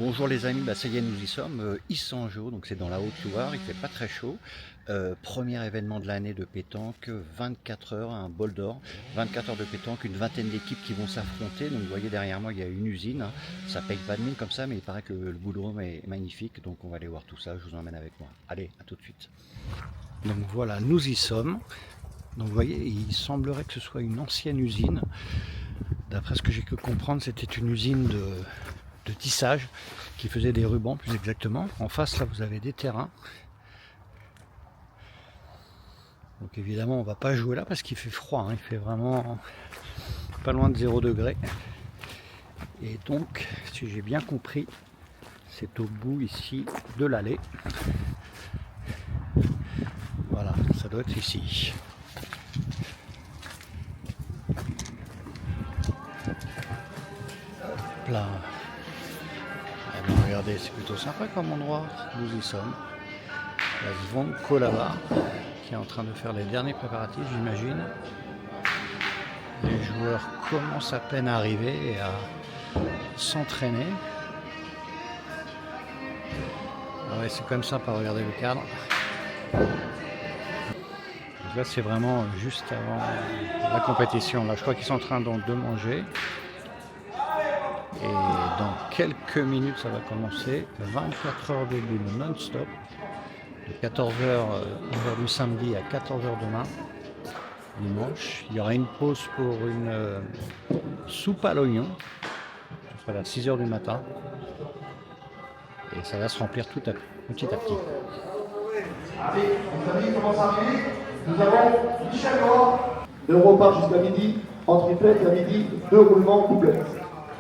Bonjour les amis, ça y est, nous y sommes, Issangeau, donc c'est dans la Haute-Loire, il fait pas très chaud. Premier événement de l'année de pétanque, 24 heures, un bol d'or, 24 heures de pétanque, une vingtaine d'équipes qui vont s'affronter. Donc vous voyez derrière moi, il y a une usine, hein. Ça paye pas de mine comme ça, mais il paraît que le boulodrome est magnifique, donc on va aller voir tout ça, je vous emmène avec moi. Allez, à tout de suite. Donc voilà, nous y sommes. Donc vous voyez, il semblerait que ce soit une ancienne usine. D'après ce que j'ai pu comprendre, c'était une usine de tissage qui faisait des rubans plus exactement. En face là vous avez des terrains. Donc évidemment on va pas jouer là parce qu'il fait froid, hein. Il fait vraiment pas loin de 0 degré. Et donc si j'ai bien compris, c'est au bout ici de l'allée. Voilà, ça doit être ici. Hop là. Eh bien, regardez, c'est plutôt sympa comme endroit. Nous y sommes. La Zvonko là-bas, qui est en train de faire les derniers préparatifs, j'imagine. Les joueurs commencent à peine à arriver et à s'entraîner. Ah ouais, c'est quand même sympa, regardez le cadre. Donc là, c'est vraiment juste avant la compétition. Là, je crois qu'ils sont en train donc de manger. Et dans quelques minutes, ça va commencer. 24 heures de boule non-stop. De 14h aujourd'hui samedi à 14h demain, dimanche. Il y aura une pause pour une soupe à l'oignon. Ce sera à 6h du matin. Et ça va se remplir petit à petit. Allez, les amis, comment ça arrive? Nous avons Michel Noir. Le repas jusqu'à midi, en triplette, à midi, 2 roulements complets.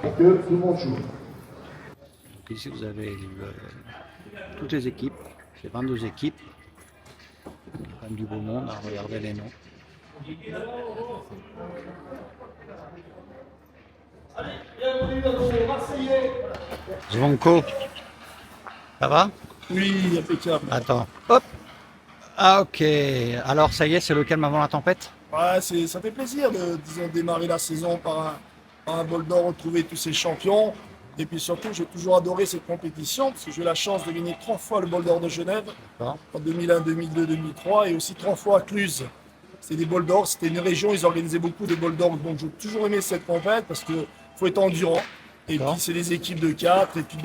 Et que tout le monde joue. Ici vous avez toutes les équipes, c'est 22 équipes. Il y a quand même du beau monde, hein, regardez les noms. Allez, bienvenue à nos Marseillais. Zvonko, ça va? Oui, impeccable. Attends, hop. Ah ok, alors ça y est, c'est le calme avant la tempête? Ouais, ça fait plaisir de, disons, démarrer la saison par un bol d'or, retrouver tous ces champions. Et puis surtout, j'ai toujours adoré cette compétition parce que j'ai eu la chance de gagner 3 fois le bol d'or de Genève, D'accord. en 2001, 2002, 2003 et aussi 3 fois à Cluse. C'était des bols d'or, c'était une région, ils organisaient beaucoup de bols d'or, donc j'ai toujours aimé cette compète parce qu'il faut être endurant. Et D'accord. puis c'est des équipes de 4, et puis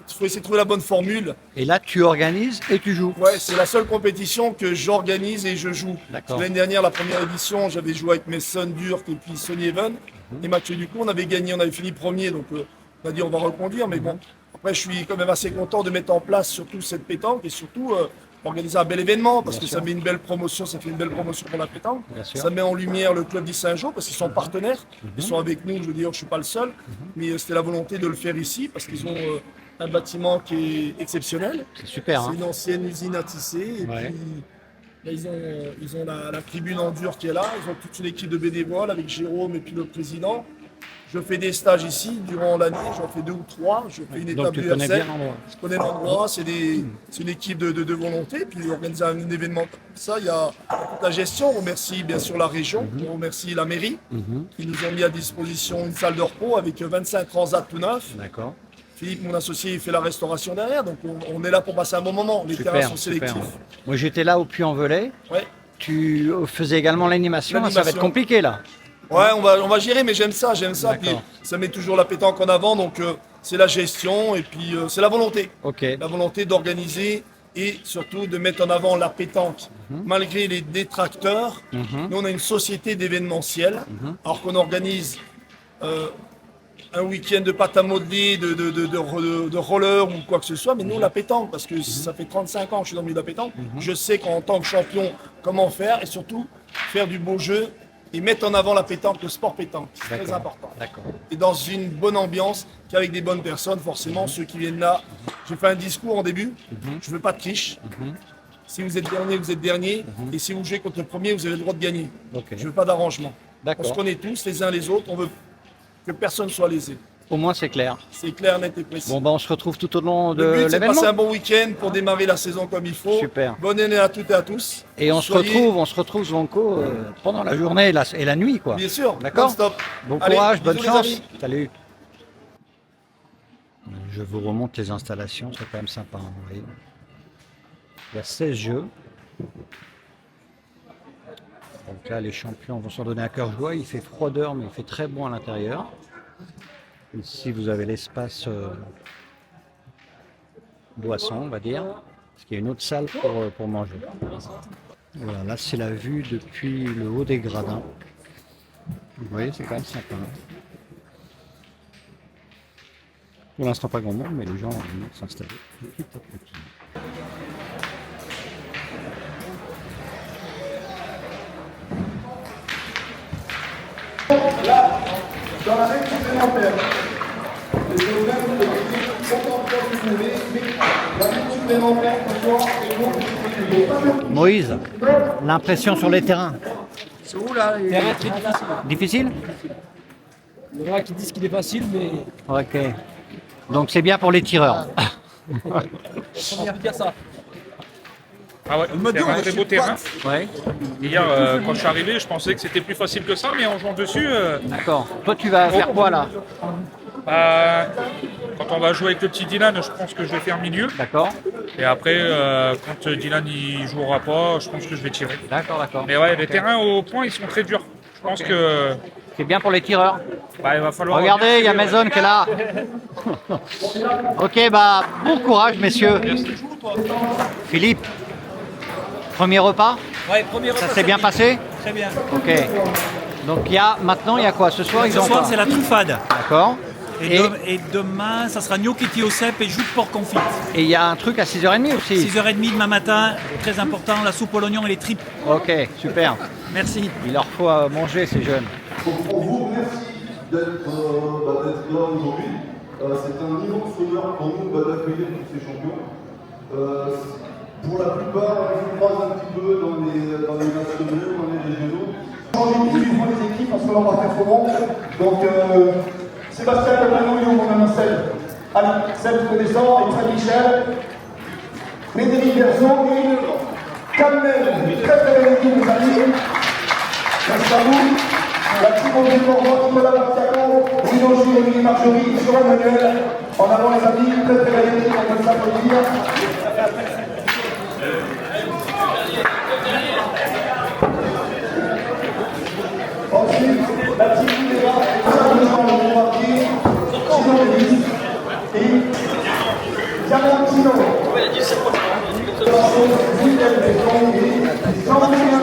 faut essayer de trouver la bonne formule. Et là, tu organises et tu joues. Ouais, c'est la seule compétition que j'organise et je joue. D'accord. L'année dernière, la première édition, j'avais joué avec mes Sun Durk et puis Sonny Even. Et Mathieu Ducou, on avait gagné, on avait fini premier, donc on a dit on va reconduire. Mais bon, après je suis quand même assez content de mettre en place surtout cette pétanque et surtout organiser un bel événement parce Bien que sûr. ça met une belle promotion, ça fait une belle promotion pour la pétanque. Bien sûr. Ça met en lumière le club d'Issangeau parce qu'ils sont partenaires, ils sont avec nous, je veux dire, je suis pas le seul. Mais c'était la volonté de le faire ici parce qu'ils ont un bâtiment qui est exceptionnel. C'est super, C'est hein. une ancienne usine à tisser. Et Ouais. puis, là, ils ont la tribune en dur qui est là. Ils ont toute une équipe de bénévoles avec Jérôme et puis le président. Je fais des stages ici durant l'année. J'en fais 2 ou 3. Je fais une Donc étape tu de connais RCL. bien l'endroit. Je connais l'endroit. C'est une équipe de volonté. Puis organiser un événement comme ça, il y a toute la gestion. On remercie bien sûr la région. On remercie la mairie qui nous ont mis à disposition une salle de repos avec 25 transats tout neufs. D'accord. Philippe, mon associé, il fait la restauration derrière, donc on est là pour passer un bon moment. Les terrains sont Super. sélectifs. Moi j'étais là au Puy-en-Velay. Ouais, Tu faisais également l'animation. Là, ça va être L'animation. compliqué là. ouais, on va gérer, mais j'aime ça. Puis D'accord. ça met toujours la pétanque en avant, donc c'est la gestion et puis c'est la volonté. Ok. La volonté d'organiser et surtout de mettre en avant la pétanque. Malgré les détracteurs, nous on a une société d'événementiel, alors qu'on organise un week-end de pâte à modeler, de roller ou quoi que ce soit, mais nous la pétanque, parce que ça fait 35 ans que je suis dans le milieu de la pétanque, je sais qu'en tant que champion, comment faire et surtout faire du beau jeu et mettre en avant la pétanque, le sport pétanque, c'est très D'accord. important. D'accord. Et dans une bonne ambiance, qu'avec des bonnes personnes, forcément, ceux qui viennent là. J'ai fait un discours en début, je veux pas de triche. Si vous êtes dernier, vous êtes dernier, et si vous jouez contre le premier, vous avez le droit de gagner. Ok. Je veux pas d'arrangement. On D'accord. se connaît tous, les uns les autres, on veut que personne soit lésé. Au moins c'est clair. C'est clair, net et précis. Bon, on se retrouve tout au long de Le but, c'est de passer l'événement. un bon week-end pour démarrer la saison comme il faut. Super. Bonne année à toutes et à tous. Et on Soyez- se retrouve Zvonko pendant la journée et la nuit quoi. Bien sûr, D'accord. non-stop. Bon Allez, courage, bonne bisous, les chance. amis. Salut. Je vous remonte les installations, c'est quand même sympa. Hein, vous voyez. Il y a 16 jeux. Donc là, les champions vont s'en donner à cœur joie. Il fait froideur, mais il fait très bon à l'intérieur. Ici, vous avez l'espace boisson, on va dire. Parce qu'il y a une autre salle pour manger. Voilà, là, c'est la vue depuis le haut des gradins. Vous voyez, c'est quand même sympa. Pour l'instant, pas grand monde, mais les gens vont s'installer petit à petit. Là, dans la règle supplémentaire, les problèmes sont encore plus mauvais, mais la règle supplémentaire, Moïse, l'impression sur les terrains. C'est où là? Terrain très difficile. Difficile? Il y en a qui disent qu'il est facile, mais Ok. Donc c'est bien pour les tireurs. on vient de dire ça. Ah ouais, c'est un très beau terrain. Ouais. Hier, quand je suis arrivé, je pensais que c'était plus facile que ça, mais en jouant dessus, D'accord. Toi, tu vas faire quoi là? quand on va jouer avec le petit Dylan, je pense que je vais faire milieu. D'accord. Et après, quand Dylan il jouera pas, je pense que je vais tirer. D'accord, d'accord. Mais ouais, les terrains au point, ils sont très durs. Je pense que C'est bien pour les tireurs. il va falloir. Regardez, il y a Maison qui est là. Ok, bah bon courage, messieurs. Philippe, premier repas, Ouais, premier repas. ça s'est bien passé? Très bien. Ok. Donc maintenant, il y a quoi? Ce soir, ils Ce ont soir, quoi? c'est la truffade. D'accord. Et demain, ça sera gnocchi au cèpe et jus de porc confit. Et il y a un truc à 6h30 aussi. 6h30 demain matin, très important, la soupe à l'oignon et les tripes. Ok, super. Merci. Il leur faut manger, ces jeunes. On vous remercie d'être là aujourd'hui. C'est un immense honneur pour nous d'accueillir tous ces champions. Pour la plupart, on se croise un petit peu dans les nationaux, dans les régionaux. J'ai envie de suivre les équipes parce que là on va faire comment. Donc Sébastien Capano, on a un Seb. Allez, Seb, tu descends, et Fred Michel, Frédéric Berson et Kamel. Très très belle équipe, les amis. Merci à vous. La team André Morvan, Nicolas Martiaco, Bruno Gilles, Émilie Marjorie, Joël Manuel. En avant les amis, très très belle équipe, on peut s'applaudir. Ensuite, la team Boudéra, simplement le marqué, Gino Denis et Diamantino. Michel Besson et Jean-Julien.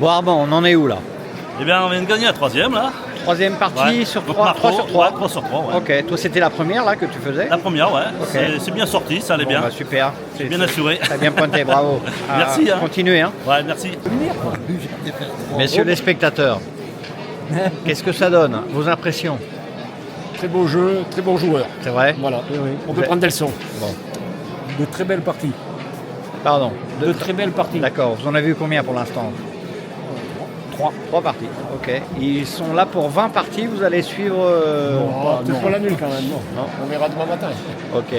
Bon Armand, on en est où là? Eh bien, on vient de gagner la troisième, là. Troisième partie Ouais. sur Donc, 3, Marco, 3 sur 3. ouais, 3 sur 3, ouais. Ok, toi c'était la première là que tu faisais? La première, ouais. Ok. C'est bien sorti, ça allait Bon, bien. bah, super. Bien assuré. T'as bien pointé, bravo. Merci, hein. Continuez. Hein. Ouais, merci. Messieurs les spectateurs, qu'est-ce que ça donne? Vos impressions? Très beau jeu, très bon joueur. C'est vrai? Voilà, on peut Ouais. prendre des leçons. Bon. De très belles parties. Pardon. De très belles parties. D'accord, vous en avez vu combien pour l'instant? 3 parties, ok. Ils sont là pour 20 parties, vous allez suivre... Peut-être pas la nulle quand même, non. Non. On verra demain matin. Ok.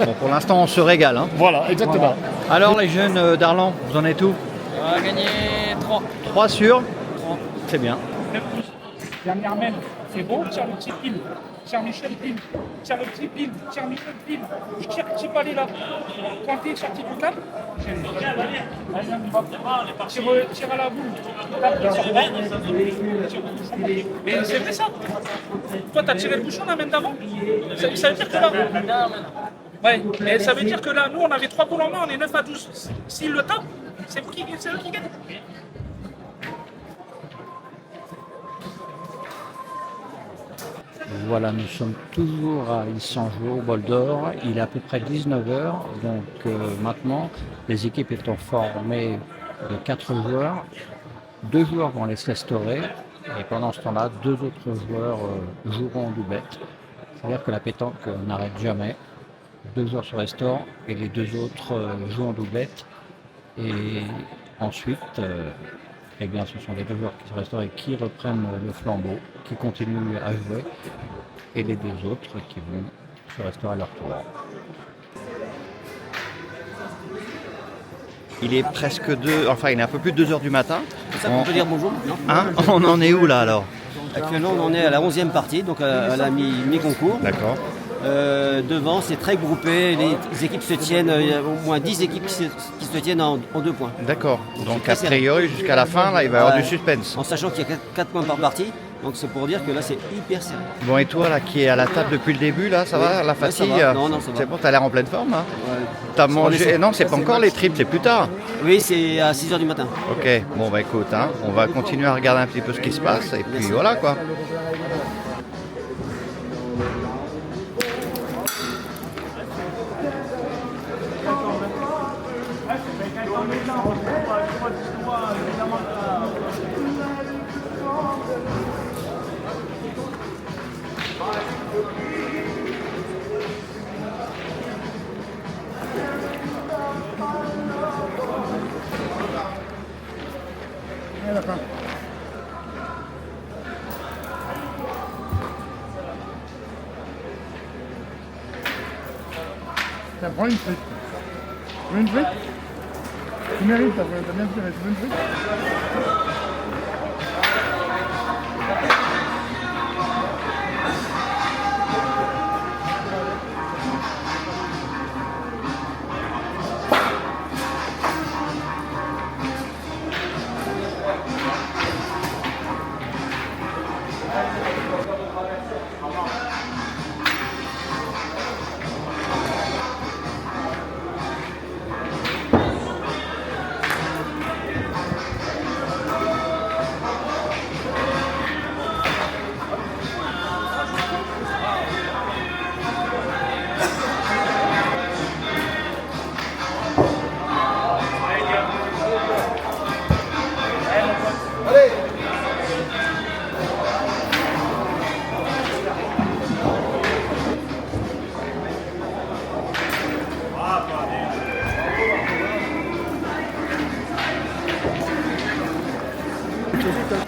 Bon, pour l'instant, on se régale. Hein. Voilà, exactement. Alors, les jeunes d'Arlan, vous en êtes où? On a gagné 3. 3 sur 3. C'est bien. Dernière mène, c'est beau, tire le petit pile, tire Michel pile, tire le petit pile, tire Michel pile, je tire petit palais là, pointé, sorti du cap, tire à la boule, tape, tire pas. Mais c'est vrai ça. Toi t'as tiré le bouchon la main d'avant, ça veut dire que là, ouais, mais ça veut dire que là, nous on avait 3 boules en main, on est 9 à 12. S'il le tape, c'est eux qui gagnent. Voilà, nous sommes toujours à Ilsangeau, au Bol d'Or. Il est à peu près 19h. Donc maintenant, les équipes étant formées de 4 joueurs, 2 joueurs vont aller se restaurer. Et pendant ce temps-là, 2 autres joueurs joueront en doublette. C'est-à-dire que la pétanque n'arrête jamais. 2 joueurs se restaurent et les 2 autres jouent en doublette. Et ensuite, eh bien, ce sont les 2 joueurs qui se restaurent et qui reprennent le flambeau, qui continuent à jouer, et les 2 autres qui vont se restaurer à leur tour. Il est presque 2, enfin il est un peu plus de 2h du matin. C'est ça qu'on peut dire bonjour. Hein, on en est où là alors? Actuellement, on en est à la 11e partie, donc à la mi-concours. D'accord. Devant, c'est très groupé. Les équipes se tiennent, il y a au moins 10 équipes qui se tiennent en 2 points. D'accord. Donc très a serré. priori jusqu'à la fin, là, il va y avoir du suspense. En sachant qu'il y a 4 points par partie, donc c'est pour dire que là, c'est hyper serré. Bon, et toi là qui est à la table depuis le début, là, ça Oui. va? La Ouais, ça fatigue? va. Non, ça va. C'est bon, t'as l'air en pleine forme, hein? Ouais. T'as C'est mangé... pour les- Non, c'est pas encore les tripes, c'est plus tard. Oui, c'est à 6h du matin. Ok, bon bah écoute, hein, on va continuer à regarder un petit peu ce qui se passe, et puis Merci. voilà quoi. Tiens, prends une frite. Tu veux une frite? Tu mérites, t'as bien tiré. Tu veux une frite?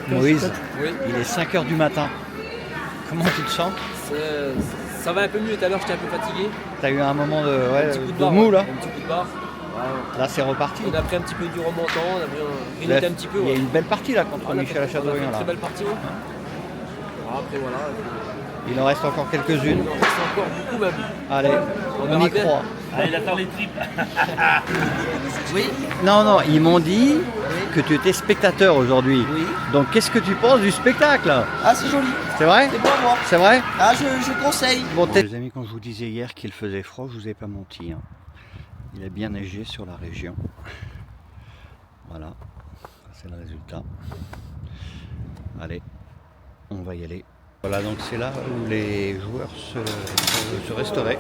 Moïse, il est 5h du matin. Comment tu te sens? Ça va un peu mieux, tout à l'heure j'étais un peu fatigué. T'as eu un moment de, Un petit coup de de barre, mou ouais. là? Un petit coup de barre. Là c'est reparti. On a pris un petit peu du remontant, on a grignoté un petit peu. Il y a ouais. une belle partie là contre On a Michel fait- on a Achadorien fait une là. très belle partie, ouais. Après voilà, Il en reste encore quelques-unes. il en reste encore beaucoup même. Allez, on verra y bien. croit. Ah, il attend les tripes. Oui, Non, ils m'ont dit que tu étais spectateur aujourd'hui. oui. Donc qu'est-ce que tu penses du spectacle? Ah, c'est joli. C'est vrai? C'est pour moi. C'est vrai? Ah, je conseille. Bon, les amis, quand je vous disais hier qu'il faisait froid, je vous ai pas menti. Hein. Il a bien neigé sur la région. Voilà. c'est le résultat. Allez, on va y aller. Voilà, donc c'est là où les joueurs se resteraient.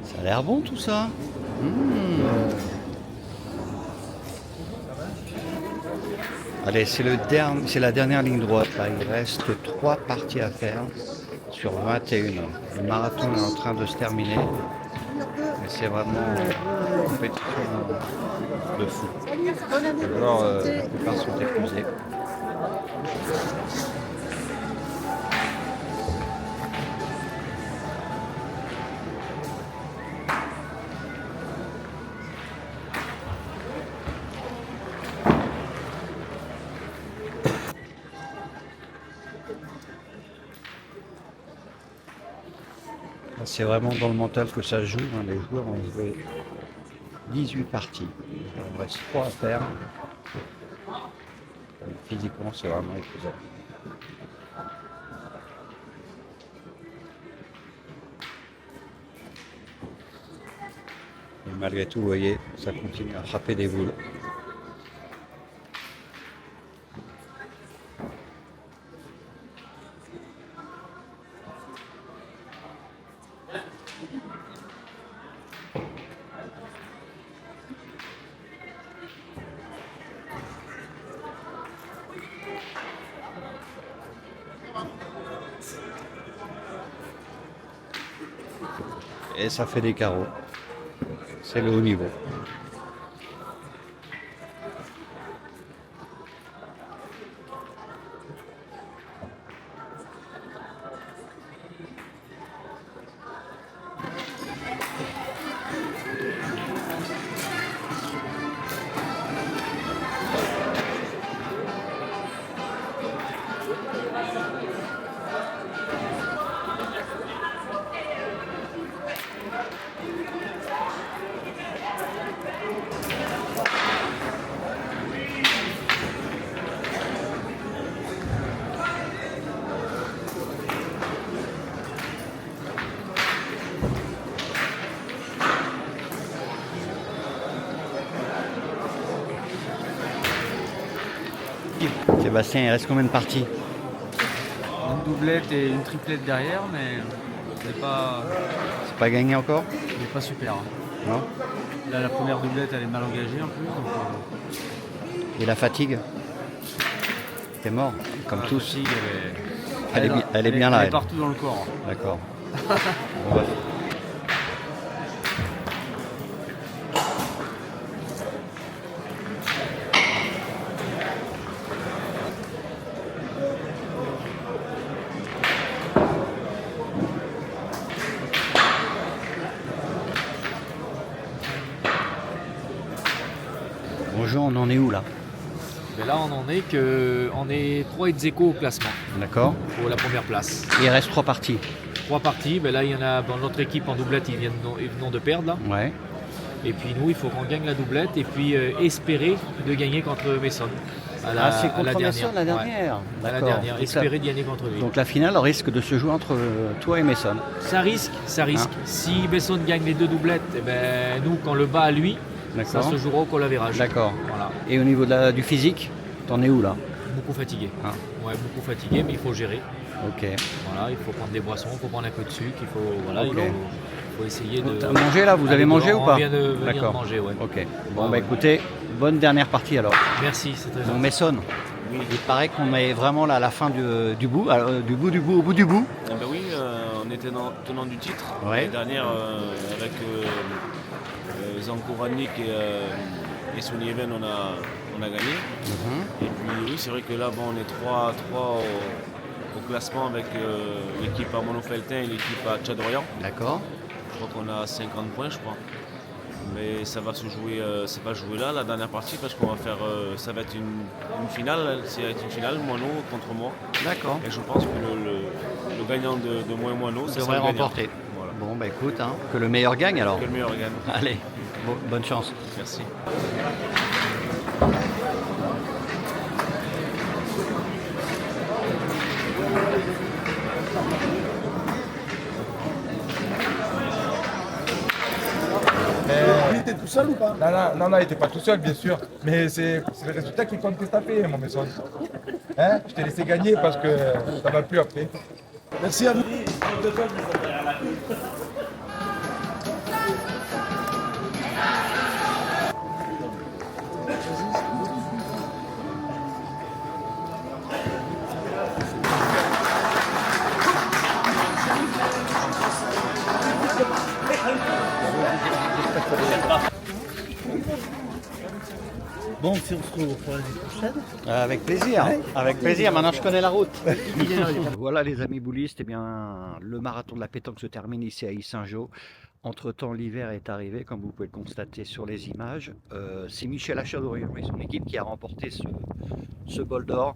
Ça a l'air bon tout ça. Allez, c'est la dernière ligne droite. Là. Il reste 3 parties à faire sur 21. Le marathon est en train de se terminer. Mais c'est vraiment une compétition de fou. Alors, la plupart sont épuisés. C'est vraiment dans le mental que ça se joue. Hein. Les joueurs ont joué 18 parties. Il en reste 3 à faire. Physiquement, c'est vraiment épuisant. Et malgré tout, vous voyez, ça continue à frapper des boules. Et ça fait des carreaux. C'est le haut niveau. Sébastien, il reste combien de parties? Une doublette et une triplette derrière, mais c'est pas... C'est pas gagné encore? Il n'est pas super. Non? Là, la première doublette, elle est mal engagée en plus. Donc, Et la fatigue? T'es mort, comme la tous. fatigue, Elle est bien là. Elle est partout dans le corps. D'accord. Bon, bah. Bonjour, on en est où là? Mais là, on est 3 ex aequo au classement. D'accord. Pour la première place. Il reste 3 parties. 3 parties. Ben là, il y en a dans notre équipe en doublette, ils viennent de perdre là. Ouais. Et puis nous, il faut qu'on gagne la doublette et puis espérer de gagner contre Mason. C'est contre Mason la dernière. À la dernière. Espérer de gagner contre lui. Donc la finale risque de se jouer entre toi et Mason. Ça risque. Hein? Si Mason gagne les 2 doublettes, eh ben, nous, quand le bat à lui, ça se jouera au collaverage. D'accord. Voilà. Et au niveau du physique, t'en es où là? Beaucoup fatigué. Ouais, beaucoup fatigué, mais il faut gérer. Ok. Voilà, il faut prendre des boissons, il faut prendre un peu de sucre, il faut essayer de... T'as mangé là? Vous avez mangé ou pas? On vient de venir de manger, ouais. Ok. Bon, écoutez, bonne dernière partie alors. Merci, c'est très Donc gentil. Mason, il paraît qu'on est vraiment là à la fin du bout, au bout du bout. Ah bah oui, on était tenant du titre. Ouais. L'année dernière, avec Zanko Radnik et Sonny Even, on a gagné. Et puis oui, c'est vrai que là, on est 3 au classement avec l'équipe à Monofeltin et l'équipe à Tchad-Orient. D'accord. Je crois qu'on a 50 points, je crois. Mais ça va se jouer, c'est pas joué là, la dernière partie, parce qu'on va faire, ça va être une finale, c'est une finale, Moineau contre moi. D'accord. Et je pense que le gagnant de moi et Moineau, ça devrait sera le gagnant. remporter. Voilà. Bon, écoute, que le meilleur gagne alors. Que le meilleur gagne. Allez, bonne chance. Merci. seul ou pas? Non, il était pas tout seul, bien sûr. Mais c'est le résultat qui compte que t'as fait, mon message. Hein? Je t'ai laissé gagner parce que ça va plus après. Merci à vous. Bon, si on se retrouve pour l'année prochaine. Avec plaisir, avec plaisir. Maintenant, je connais la route. Voilà, les amis boulistes, eh bien, le marathon de la pétanque se termine ici à Yssingeaux. Entre-temps, l'hiver est arrivé, comme vous pouvez le constater sur les images. C'est Michel Achadourian et son équipe qui a remporté ce bol d'or.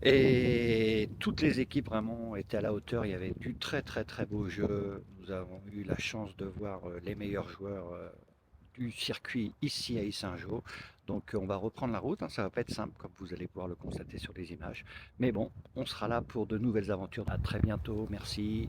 Et toutes les équipes vraiment étaient à la hauteur. Il y avait du très beau jeu. Nous avons eu la chance de voir les meilleurs joueurs du circuit ici à Yssingeaux. Donc on va reprendre la route, hein. Ça va pas être simple comme vous allez pouvoir le constater sur les images. Mais bon, on sera là pour de nouvelles aventures. À très bientôt, merci.